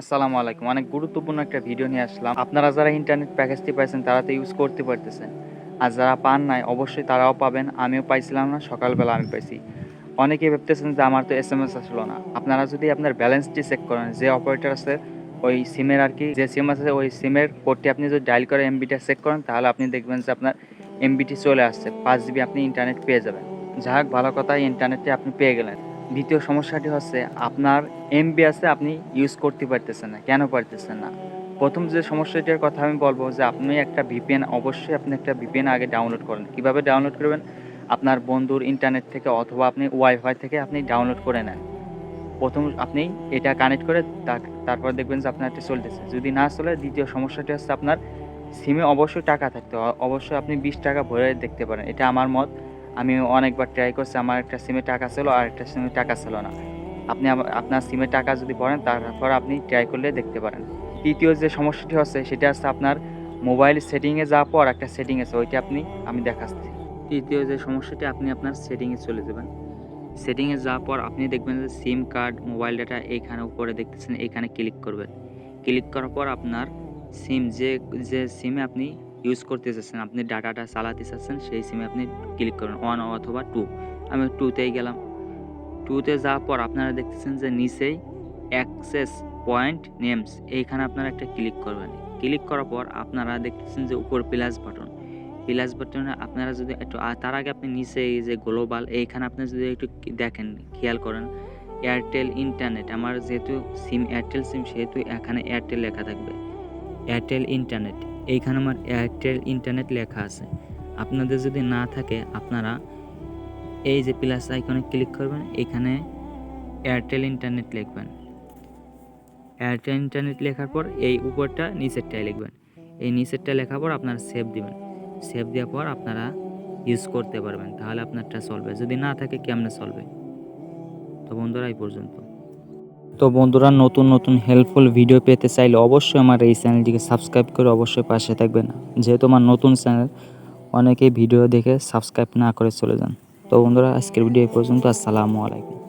আসসালামু আলাইকুম। অনেক গুরুত্বপূর্ণ একটা ভিডিও নিয়ে আসলাম। আপনারা যারা ইন্টারনেট প্যাকেজটি পাইছেন তারা তো ইউজ করতে পারতেছেন। আর যারা পান নাই অবশ্যই তারাও পাবেন। আমিও পাইছিলাম না, সকালবেলা আমি পাইছি। অনেকেই ভাবতেছেন যে আমার তো এসএমএস আসলো না। আপনারা যদি আপনার ব্যালেন্সটি চেক করেন, যে অপারেটর আছে ওই সিমের আরকি যে সিম আছে ওই সিমের কোডটি আপনি যদি ডায়াল করে এমবিটা চেক করেন তাহলে আপনি দেখবেন যে আপনার এমবিটি চলে আসছে। 5 জিবি আপনি ইন্টারনেট পেয়ে যাবেন। যাই হোক ভালো কথা ইন্টারনেটটি আপনি পেয়ে গেলেন। দ্বিতীয় সমস্যাটি হচ্ছে আপনার এমবি আছে আপনি ইউজ করতে পারতেছেন না। কেন পারতেছেন না? ১ম যে সমস্যাটার কথা আমি বলব যে আপনি একটা ভিপিএন অবশ্যই আপনি একটা ভিপিএন আগে ডাউনলোড করেন। কিভাবে ডাউনলোড করবেন? আপনার বন্ধুর ইন্টারনেট থেকে অথবা আপনি ওয়াইফাই থেকে আপনি ডাউনলোড করে নেন। ১ম আপনি এটা কানেক্ট করে তারপর দেখবেন যে আপনারটি চলতেছে। যদি না চলে দ্বিতীয় সমস্যাটি হচ্ছে আপনার সিমে অবশ্যই টাকা থাকতে অবশ্যই আপনি ৳২০ ভরে দেখতে পারেন। এটা আমার মত। আমি অনেকবার ট্রাই করছি। আমার একটা সিমে টাকা ছিল, আরেকটা সিমে টাকা ছিল না। আপনি আপনার সিমে টাকা যদি ভরেন তারপর আপনি ট্রাই করলে দেখতে পারেন। ৩য় যে সমস্যাটি হচ্ছে সেটা হচ্ছে আপনার মোবাইল সেটিংয়ে যাওয়ার পর একটা সেটিং আছে ওইটা আমি দেখাচ্ছি। ৩য় যে সমস্যাটি আপনি আপনার সেটিংয়ে চলে যাবেন। সেটিংয়ে যাওয়ার পর আপনি দেখবেন যে সিম কার্ড, মোবাইল ডাটা এইখানে উপরে দেখতেছেন এইখানে ক্লিক করবেন। ক্লিক করার পর আপনার সিম যে সিমে আপনি ইউজ করতে চাচ্ছেন, আপনি ডাটাটা চালাতে চাচ্ছেন সেই সিমে আপনি ক্লিক করবেন 1 অথবা 2। আমি 2 তেই গেলাম। 2 তে যাওয়ার পর আপনারা দেখতেছেন যে নিচেই অ্যাক্সেস পয়েন্ট নেমস এইখানে আপনারা একটা ক্লিক করবেন। ক্লিক করার পর আপনারা দেখতেছেন যে উপর প্লাস বাটন। প্লাস বাটনে আপনারা যদি একটু তার আগে আপনি নিচে এই যে গ্লোবাল এইখানে আপনি যদি একটু দেখেন, খেয়াল করেন এয়ারটেল ইন্টারনেট আমার যেহেতু সিম এয়ারটেল সিম সেহেতু এখানে এয়ারটেল লেখা থাকবে। এয়ারটেল ইন্টারনেট এইখানে আমার এয়ারটেল ইন্টারনেট লেখা আছে। আপনাদের যদি না থাকে আপনারা এই যে প্লাস আইকনে ক্লিক করবেন, এখানে এয়ারটেল ইন্টারনেট লিখবেন। এয়ারটেল ইন্টারনেট লেখার পর এই উপরটা নিচেরটায় লিখবেন। এই নিচেরটা লেখার পর আপনারা সেভ দিবেন। সেভ দেওয়ার পর আপনারা ইউজ করতে পারবেন। তাহলে আপনারটা চলবে। যদি না থাকে কেমনে চলবে? তো বন্ধুরা এই পর্যন্ত। তো বন্ধুরা নতুন হেল্পফুল ভিডিও পেতে চাইলে অবশ্যই আমার এই চ্যানেলটিকে সাবস্ক্রাইব করে অবশ্যই পাশে থাকবেন। যেহেতু আমার নতুন চ্যানেল অনেকেই ভিডিও দেখে সাবস্ক্রাইব না করে চলে যান। তো বন্ধুরা আজকের ভিডিও এই পর্যন্ত। আসসালামু আলাইকুম।